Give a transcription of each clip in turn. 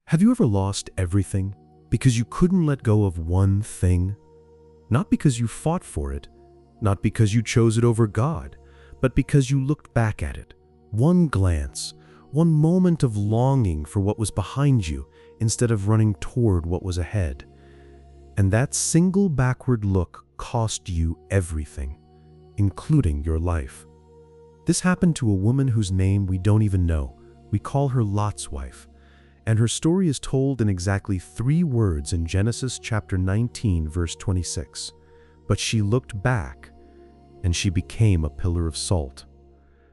Have you ever lost everything because you couldn't let go of one thing? Not because you fought for it, not because you chose it over God, but because you looked back at it. One glance, one moment of longing for what was behind you instead of running toward what was ahead. And that single backward look cost you everything, including your life. This happened to a woman whose name we don't even know. We call her Lot's wife. And her story is told in exactly 3 words in Genesis chapter 19, verse 26. But she looked back, and she became a pillar of salt.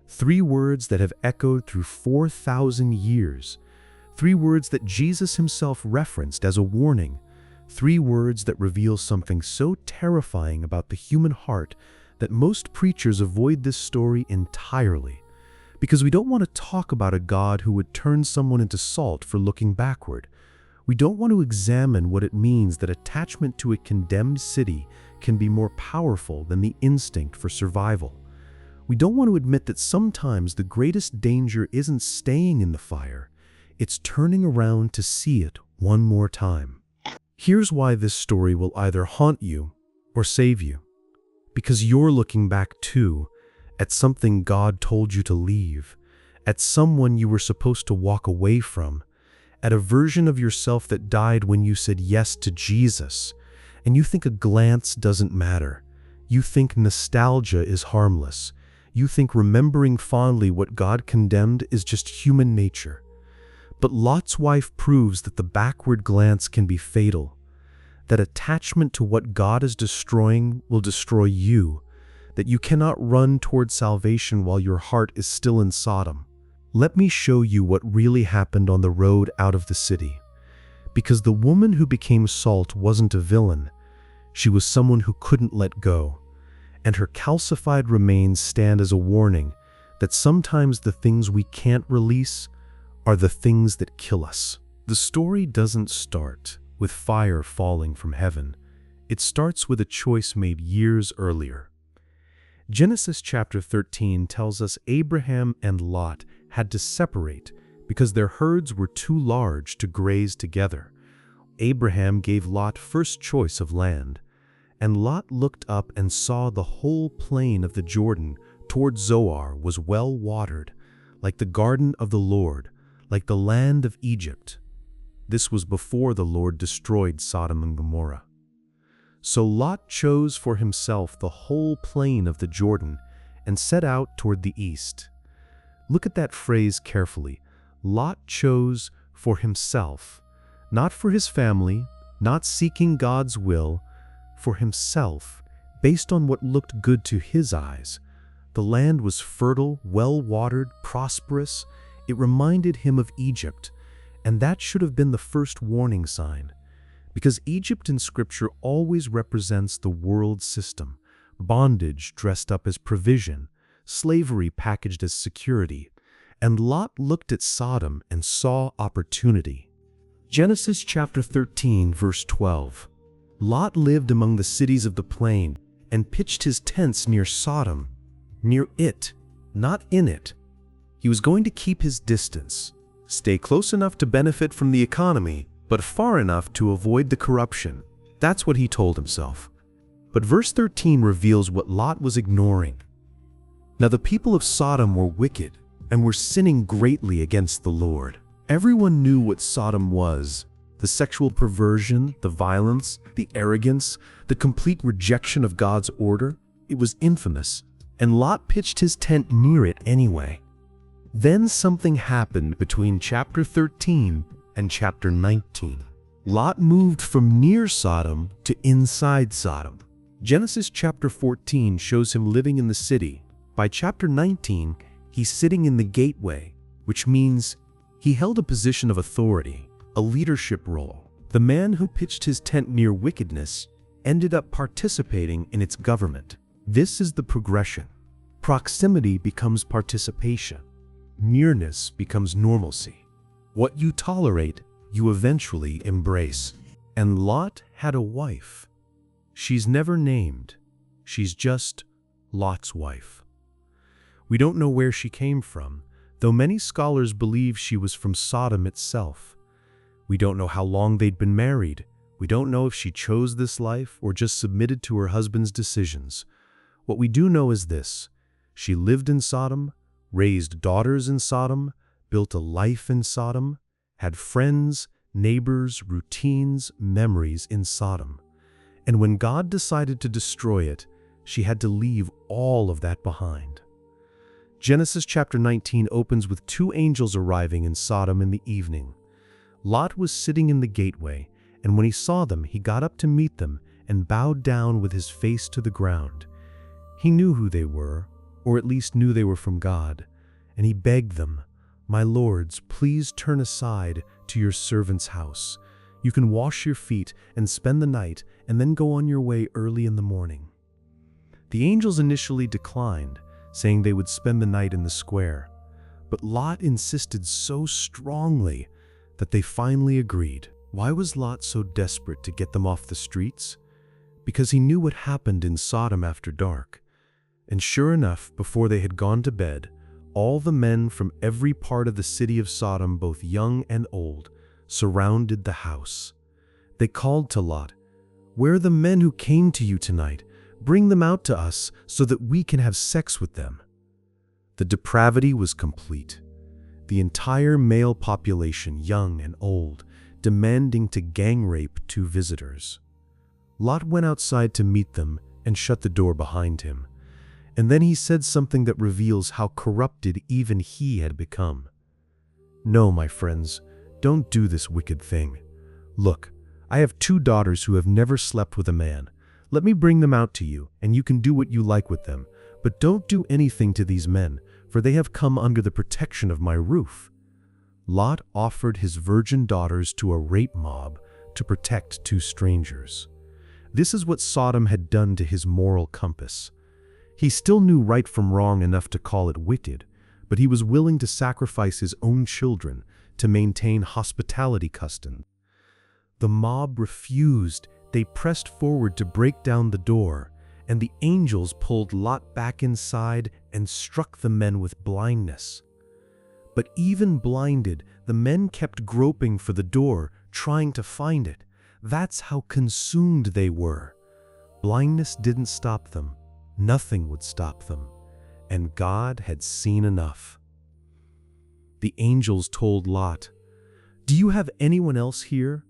3 words that have echoed through 4,000 years. 3 words that Jesus himself referenced as a warning. 3 words that reveal something so terrifying about the human heart that most preachers avoid this story entirely. Because we don't want to talk about a God who would turn someone into salt for looking backward. We don't want to examine what it means that attachment to a condemned city can be more powerful than the instinct for survival. We don't want to admit that sometimes the greatest danger isn't staying in the fire, it's turning around to see it one more time. Here's why this story will either haunt you or save you. Because you're looking back too, at something God told you to leave, at someone you were supposed to walk away from, at a version of yourself that died when you said yes to Jesus, and you think a glance doesn't matter. You think nostalgia is harmless. You think remembering fondly what God condemned is just human nature. But Lot's wife proves that the backward glance can be fatal, that attachment to what God is destroying will destroy you, that you cannot run toward salvation while your heart is still in Sodom. Let me show you what really happened on the road out of the city. Because the woman who became salt wasn't a villain. She was someone who couldn't let go. And her calcified remains stand as a warning that sometimes the things we can't release are the things that kill us. The story doesn't start with fire falling from heaven. It starts with a choice made years earlier. Genesis chapter 13 tells us Abraham and Lot had to separate because their herds were too large to graze together. Abraham gave Lot first choice of land, and Lot looked up and saw the whole plain of the Jordan toward Zoar was well watered, like the garden of the Lord, like the land of Egypt. This was before the Lord destroyed Sodom and Gomorrah. So Lot chose for himself the whole plain of the Jordan and set out toward the east. Look at that phrase carefully. Lot chose for himself, not for his family, not seeking God's will, for himself, based on what looked good to his eyes. The land was fertile, well-watered, prosperous. It reminded him of Egypt, and that should have been the first warning sign. Because Egypt in Scripture always represents the world system, bondage dressed up as provision, slavery packaged as security, and Lot looked at Sodom and saw opportunity. Genesis chapter 13, verse 12. Lot lived among the cities of the plain and pitched his tents near Sodom, near it, not in it. He was going to keep his distance, stay close enough to benefit from the economy, but far enough to avoid the corruption. That's what he told himself. But verse 13 reveals what Lot was ignoring. Now the people of Sodom were wicked and were sinning greatly against the Lord. Everyone knew what Sodom was: the sexual perversion, the violence, the arrogance, the complete rejection of God's order. It was infamous, and Lot pitched his tent near it anyway. Then something happened between chapter 13 and chapter 19. Lot moved from near Sodom to inside Sodom. Genesis chapter 14 shows him living in the city. By chapter 19, he's sitting in the gateway, which means he held a position of authority, a leadership role. The man who pitched his tent near wickedness ended up participating in its government. This is the progression. Proximity becomes participation. Nearness becomes normalcy. What you tolerate, you eventually embrace. And Lot had a wife. She's never named. She's just Lot's wife. We don't know where she came from, though many scholars believe she was from Sodom itself. We don't know how long they'd been married. We don't know if she chose this life or just submitted to her husband's decisions. What we do know is this: she lived in Sodom, raised daughters in Sodom, built a life in Sodom, had friends, neighbors, routines, memories in Sodom. And when God decided to destroy it, she had to leave all of that behind. Genesis chapter 19 opens with two angels arriving in Sodom in the evening. Lot was sitting in the gateway, and when he saw them, he got up to meet them and bowed down with his face to the ground. He knew who they were, or at least knew they were from God, and he begged them, "My lords, please turn aside to your servant's house. You can wash your feet and spend the night and then go on your way early in the morning." The angels initially declined, saying they would spend the night in the square, but Lot insisted so strongly that they finally agreed. Why was Lot so desperate to get them off the streets? Because he knew what happened in Sodom after dark. And sure enough, before they had gone to bed, all the men from every part of the city of Sodom, both young and old, surrounded the house. They called to Lot, "Where are the men who came to you tonight? Bring them out to us so that we can have sex with them." The depravity was complete. The entire male population, young and old, demanding to gang rape two visitors. Lot went outside to meet them and shut the door behind him. And then he said something that reveals how corrupted even he had become. "No, my friends, don't do this wicked thing. Look, I have two daughters who have never slept with a man. Let me bring them out to you, and you can do what you like with them. But don't do anything to these men, for they have come under the protection of my roof." Lot offered his virgin daughters to a rape mob to protect two strangers. This is what Sodom had done to his moral compass. He still knew right from wrong enough to call it wicked, but he was willing to sacrifice his own children to maintain hospitality customs. The mob refused. They pressed forward to break down the door, and the angels pulled Lot back inside and struck the men with blindness. But even blinded, the men kept groping for the door, trying to find it. That's how consumed they were. Blindness didn't stop them. Nothing would stop them. And God had seen enough. The angels told Lot, "Do you have anyone else here?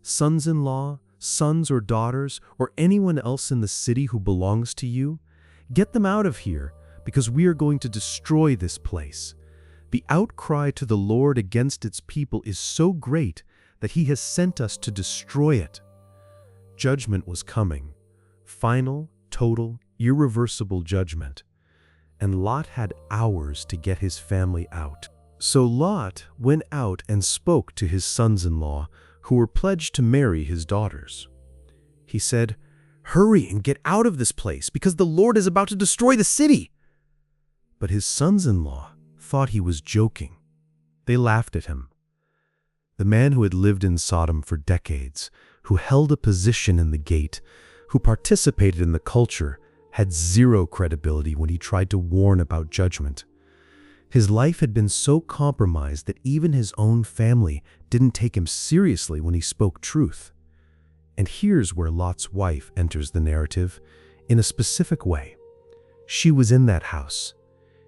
Sons-in-law, sons or daughters, or anyone else in the city who belongs to you? Get them out of here, because we are going to destroy this place. The outcry to the Lord against its people is so great that he has sent us to destroy it." Judgment was coming. Final, total, irreversible judgment. And Lot had hours to get his family out. So Lot went out and spoke to his sons-in-law, who were pledged to marry his daughters. He said, "Hurry and get out of this place, because the Lord is about to destroy the city." But his sons-in-law thought he was joking. They laughed at him. The man who had lived in Sodom for decades, who held a position in the gate, who participated in the culture, had zero credibility when he tried to warn about judgment. His life had been so compromised that even his own family didn't take him seriously when he spoke truth. And here's where Lot's wife enters the narrative in a specific way. She was in that house.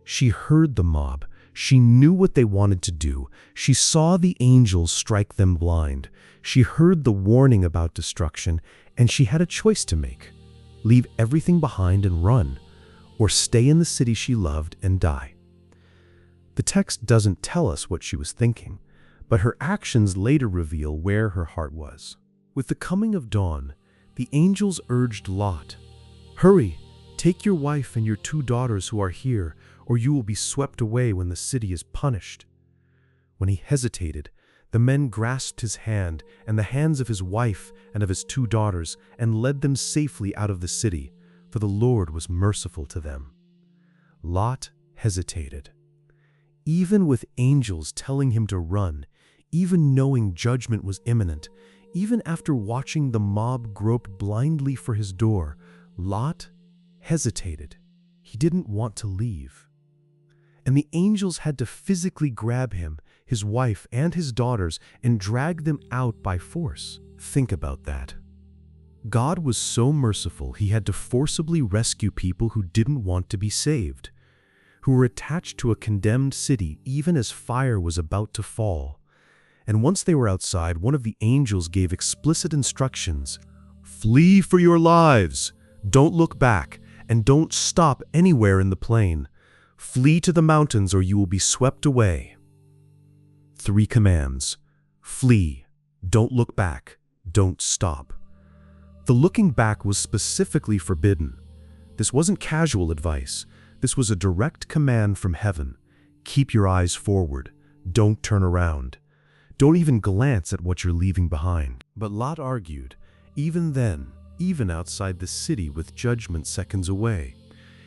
She heard the mob. She knew what they wanted to do. She saw the angels strike them blind. She heard the warning about destruction, and she had a choice to make: leave everything behind and run, or stay in the city she loved and die. The text doesn't tell us what she was thinking, but her actions later reveal where her heart was. With the coming of dawn, the angels urged Lot, "Hurry, take your wife and your two daughters who are here, or you will be swept away when the city is punished." When he hesitated, the men grasped his hand and the hands of his wife and of his two daughters and led them safely out of the city, for the Lord was merciful to them. Lot hesitated. Even with angels telling him to run, even knowing judgment was imminent, even after watching the mob grope blindly for his door, Lot hesitated. He didn't want to leave. And the angels had to physically grab him, his wife, and his daughters and drag them out by force. Think about that. God was so merciful he had to forcibly rescue people who didn't want to be saved, who were attached to a condemned city even as fire was about to fall. And once they were outside, one of the angels gave explicit instructions: "Flee for your lives! Don't look back, and don't stop anywhere in the plain. Flee to the mountains or you will be swept away." 3 commands: flee, don't look back, don't stop. The looking back was specifically forbidden. This wasn't casual advice. This was a direct command from heaven. Keep your eyes forward. Don't turn around. Don't even glance at what you're leaving behind. But Lot argued, even then, even outside the city with judgment seconds away.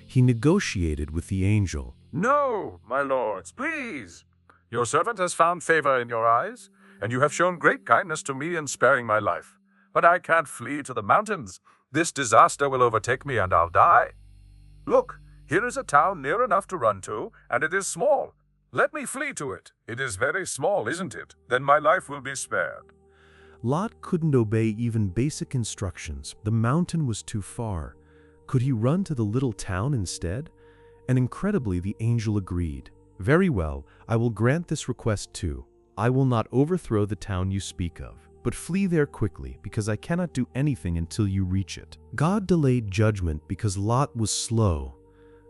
He negotiated with the angel. "No, my lords, please. Your servant has found favor in your eyes, and you have shown great kindness to me in sparing my life. But I can't flee to the mountains. This disaster will overtake me and I'll die. Look, here is a town near enough to run to, and it is small. Let me flee to it. It is very small, isn't it? Then my life will be spared." Lot couldn't obey even basic instructions. The mountain was too far. Could he run to the little town instead? And incredibly, the angel agreed. "Very well, I will grant this request too. I will not overthrow the town you speak of, but flee there quickly, because I cannot do anything until you reach it." God delayed judgment because Lot was slow,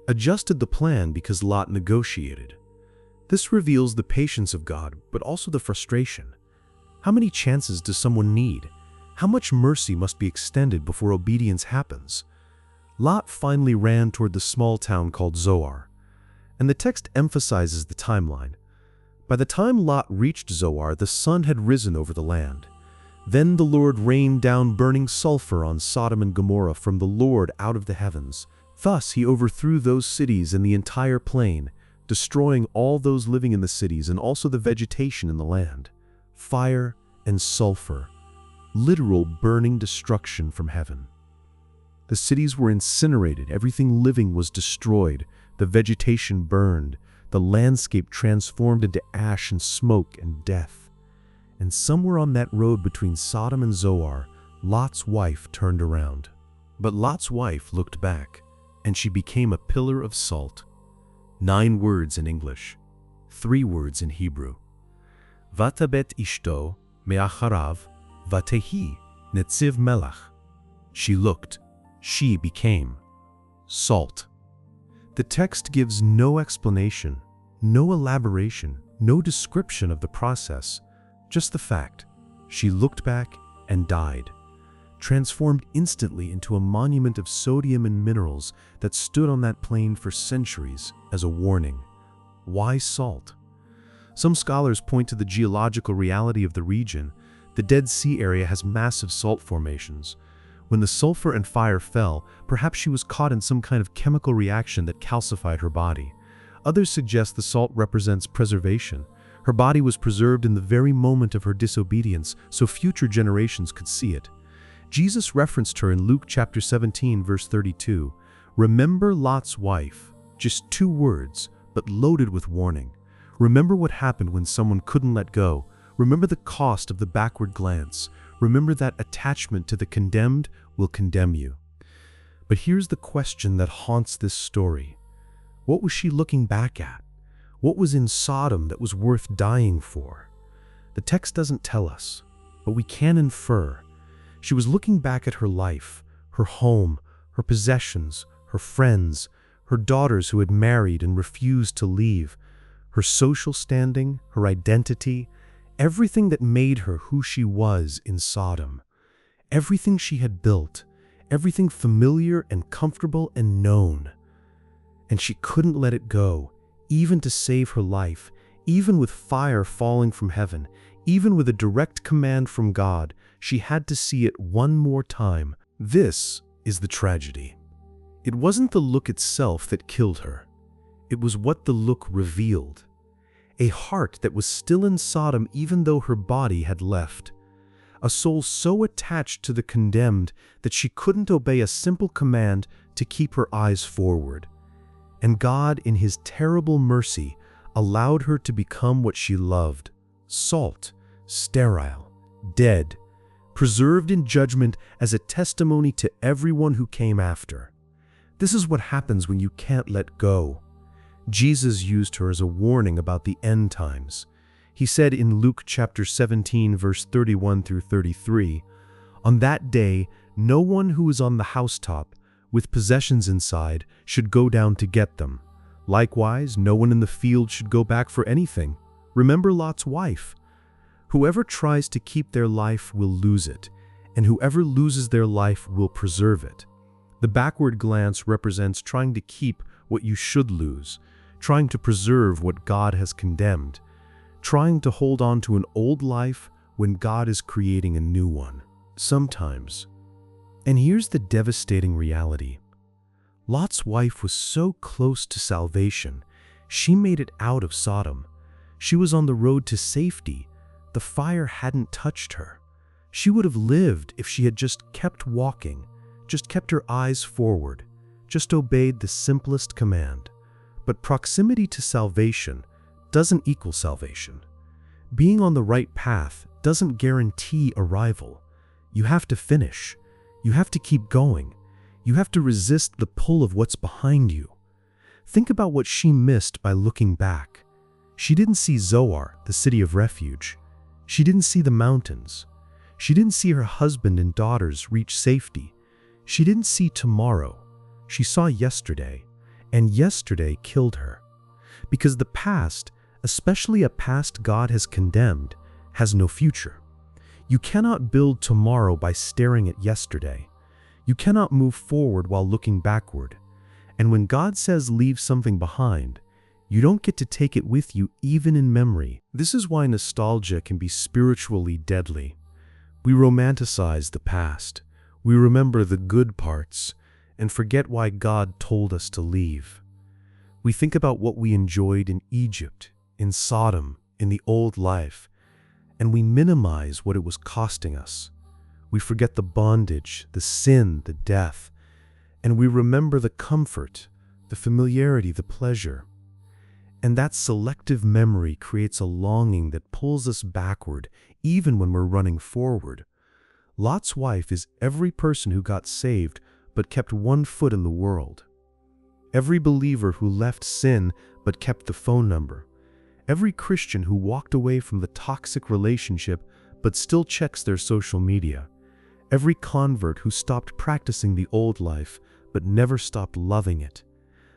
adjusted the plan because Lot negotiated. This reveals the patience of God, but also the frustration. How many chances does someone need? How much mercy must be extended before obedience happens? Lot finally ran toward the small town called Zoar, and the text emphasizes the timeline. By the time Lot reached Zoar, the sun had risen over the land. Then the Lord rained down burning sulfur on Sodom and Gomorrah from the Lord out of the heavens. Thus he overthrew those cities and the entire plain, destroying all those living in the cities and also the vegetation in the land. Fire and sulfur, literal burning destruction from heaven. The cities were incinerated, everything living was destroyed, the vegetation burned, the landscape transformed into ash and smoke and death. And somewhere on that road between Sodom and Zoar, Lot's wife turned around. But Lot's wife looked back, and she became a pillar of salt. 9 words in English, 3 words in Hebrew. Vatabet ishto me'acharav vatehi netziv melach. She looked, she became salt. The text gives no explanation, no elaboration, no description of the process, just the fact. She looked back and died, transformed instantly into a monument of sodium and minerals that stood on that plain for centuries as a warning. Why salt? Some scholars point to the geological reality of the region. The Dead Sea area has massive salt formations. When the sulfur and fire fell, perhaps she was caught in some kind of chemical reaction that calcified her body. Others suggest the salt represents preservation. Her body was preserved in the very moment of her disobedience, so future generations could see it. Jesus referenced her in Luke chapter 17, verse 32. Remember Lot's wife. Just 2 words, but loaded with warning. Remember what happened when someone couldn't let go. Remember the cost of the backward glance. Remember that attachment to the condemned will condemn you. But here's the question that haunts this story. What was she looking back at? What was in Sodom that was worth dying for? The text doesn't tell us, but we can infer. She was looking back at her life, her home, her possessions, her friends, her daughters who had married and refused to leave, her social standing, her identity, everything that made her who she was in Sodom. Everything she had built, everything familiar and comfortable and known. And she couldn't let it go, even to save her life, even with fire falling from heaven, even with a direct command from God. She had to see it one more time. This is the tragedy. It wasn't the look itself that killed her. It was what the look revealed. A heart that was still in Sodom even though her body had left. A soul so attached to the condemned that she couldn't obey a simple command to keep her eyes forward. And God, in His terrible mercy, allowed her to become what she loved: salt, sterile, dead, preserved in judgment as a testimony to everyone who came after. This is what happens when you can't let go. Jesus used her as a warning about the end times. He said in Luke chapter 17, verse 31 through 33, "On that day, no one who is on the housetop with possessions inside should go down to get them. Likewise, no one in the field should go back for anything. Remember Lot's wife. Whoever tries to keep their life will lose it, and whoever loses their life will preserve it." The backward glance represents trying to keep what you should lose, trying to preserve what God has condemned, trying to hold on to an old life when God is creating a new one. Sometimes. And here's the devastating reality. Lot's wife was so close to salvation. She made it out of Sodom. She was on the road to safety. The fire hadn't touched her. She would have lived if she had just kept walking, just kept her eyes forward, just obeyed the simplest command. But proximity to salvation doesn't equal salvation. Being on the right path doesn't guarantee arrival. You have to finish. You have to keep going. You have to resist the pull of what's behind you. Think about what she missed by looking back. She didn't see Zoar, the city of refuge. She didn't see the mountains. She didn't see her husband and daughters reach safety. She didn't see tomorrow. She saw yesterday, and yesterday killed her. Because the past, especially a past God has condemned, has no future. You cannot build tomorrow by staring at yesterday. You cannot move forward while looking backward. And when God says leave something behind, you don't get to take it with you even in memory. This is why nostalgia can be spiritually deadly. We romanticize the past. We remember the good parts and forget why God told us to leave. We think about what we enjoyed in Egypt, in Sodom, in the old life, and we minimize what it was costing us. We forget the bondage, the sin, the death, and we remember the comfort, the familiarity, the pleasure. And that selective memory creates a longing that pulls us backward even when we're running forward. Lot's wife is every person who got saved but kept one foot in the world. Every believer who left sin but kept the phone number. Every Christian who walked away from the toxic relationship but still checks their social media. Every convert who stopped practicing the old life but never stopped loving it.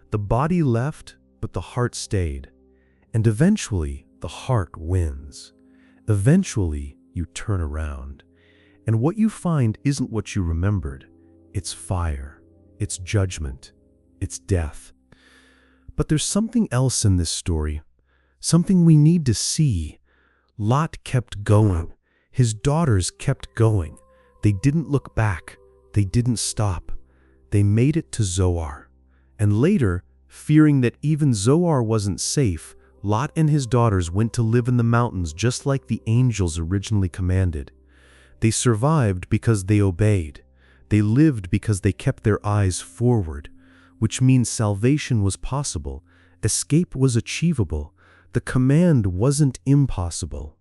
The body left, but the heart stayed. And eventually, the heart wins. Eventually, you turn around. And what you find isn't what you remembered. It's fire. It's judgment. It's death. But there's something else in this story. Something we need to see. Lot kept going. His daughters kept going. They didn't look back. They didn't stop. They made it to Zoar. And later, fearing that even Zoar wasn't safe, Lot and his daughters went to live in the mountains just like the angels originally commanded. They survived because they obeyed. They lived because they kept their eyes forward, which means salvation was possible, escape was achievable, the command wasn't impossible.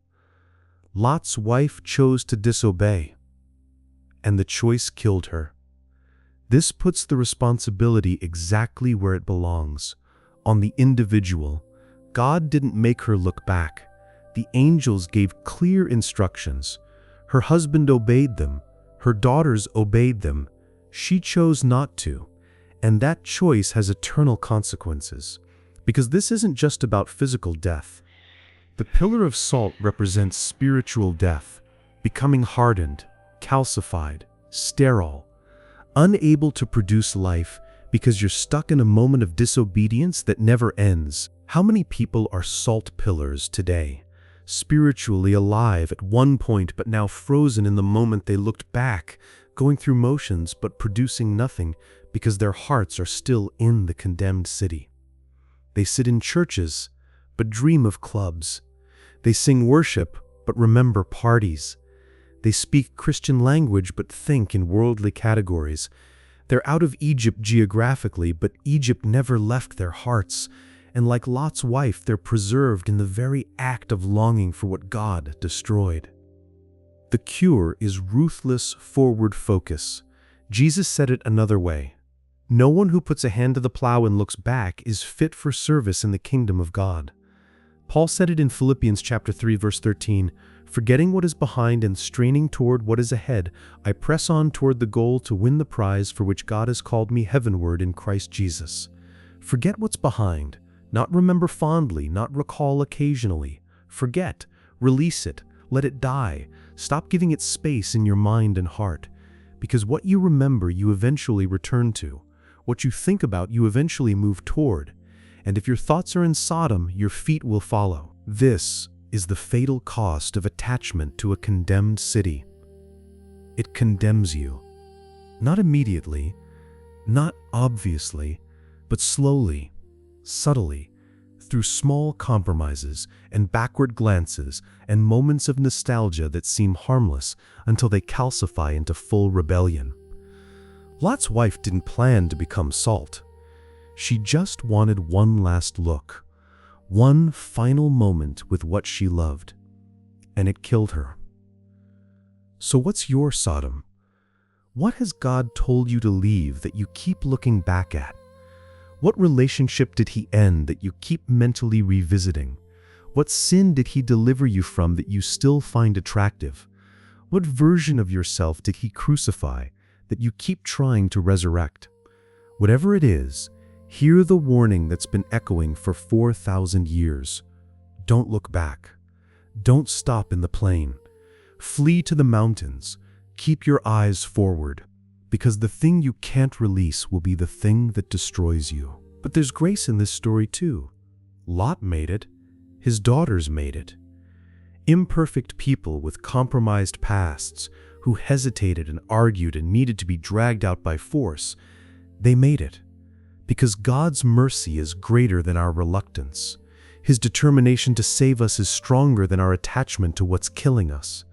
Lot's wife chose to disobey, and the choice killed her. This puts the responsibility exactly where it belongs, on the individual. God didn't make her look back. The angels gave clear instructions. Her husband obeyed them. Her daughters obeyed them. She chose not to. And that choice has eternal consequences. Because this isn't just about physical death. The pillar of salt represents spiritual death, becoming hardened, calcified, sterile, unable to produce life because you're stuck in a moment of disobedience that never ends. How many people are salt pillars today? Spiritually alive at one point but now frozen in the moment they looked back, going through motions but producing nothing because their hearts are still in the condemned city. They sit in churches but dream of clubs. They sing worship but remember parties. They speak Christian language but think in worldly categories. They're out of Egypt geographically, but Egypt never left their hearts. And like Lot's wife, they're preserved in the very act of longing for what God destroyed. The cure is ruthless forward focus. Jesus said it another way. No one who puts a hand to the plow and looks back is fit for service in the kingdom of God. Paul said it in Philippians chapter 3, verse 13, "Forgetting what is behind and straining toward what is ahead, I press on toward the goal to win the prize for which God has called me heavenward in Christ Jesus." Forget what's behind. Not remember fondly, not recall occasionally. Forget, release it, let it die. Stop giving it space in your mind and heart. Because what you remember, you eventually return to. What you think about, you eventually move toward. And if your thoughts are in Sodom, your feet will follow. This is the fatal cost of attachment to a condemned city. It condemns you. Not immediately, not obviously, but slowly, subtly, through small compromises and backward glances and moments of nostalgia that seem harmless until they calcify into full rebellion. Lot's wife didn't plan to become salt. She just wanted one last look, one final moment with what she loved, and it killed her. So what's your Sodom? What has God told you to leave that you keep looking back at? What relationship did He end that you keep mentally revisiting? What sin did He deliver you from that you still find attractive? What version of yourself did He crucify that you keep trying to resurrect? Whatever it is, hear the warning that's been echoing for 4,000 years. Don't look back. Don't stop in the plain. Flee to the mountains. Keep your eyes forward, because the thing you can't release will be the thing that destroys you. But there's grace in this story too. Lot made it. His daughters made it. Imperfect people with compromised pasts who hesitated and argued and needed to be dragged out by force, they made it. Because God's mercy is greater than our reluctance. His determination to save us is stronger than our attachment to what's killing us.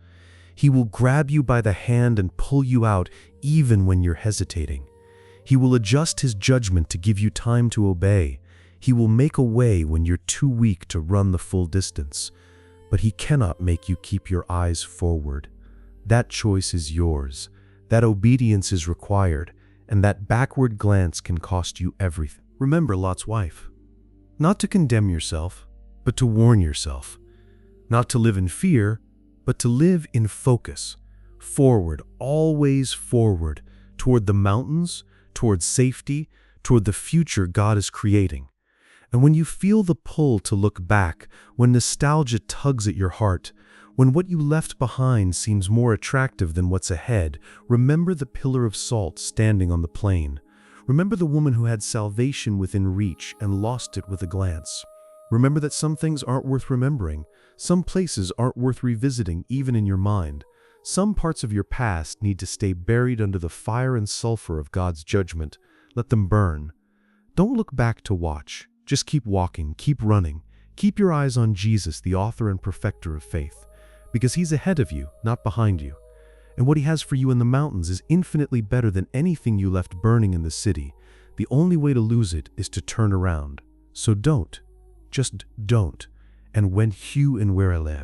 He will grab you by the hand and pull you out even when you're hesitating. He will adjust His judgment to give you time to obey. He will make a way when you're too weak to run the full distance. But He cannot make you keep your eyes forward. That choice is yours. That obedience is required, and that backward glance can cost you everything. Remember Lot's wife. Not to condemn yourself, but to warn yourself. Not to live in fear, but to live in focus. Forward, always forward, toward the mountains, toward safety, toward the future God is creating. And when you feel the pull to look back, when nostalgia tugs at your heart, when what you left behind seems more attractive than what's ahead, remember the pillar of salt standing on the plain. Remember the woman who had salvation within reach and lost it with a glance. Remember that some things aren't worth remembering. Some places aren't worth revisiting even in your mind. Some parts of your past need to stay buried under the fire and sulfur of God's judgment. Let them burn. Don't look back to watch. Just keep walking, keep running. Keep your eyes on Jesus, the author and perfecter of faith, because He's ahead of you, not behind you. And what He has for you in the mountains is infinitely better than anything you left burning in the city. The only way to lose it is to turn around. So don't. Just don't. And when Hugh and where I live.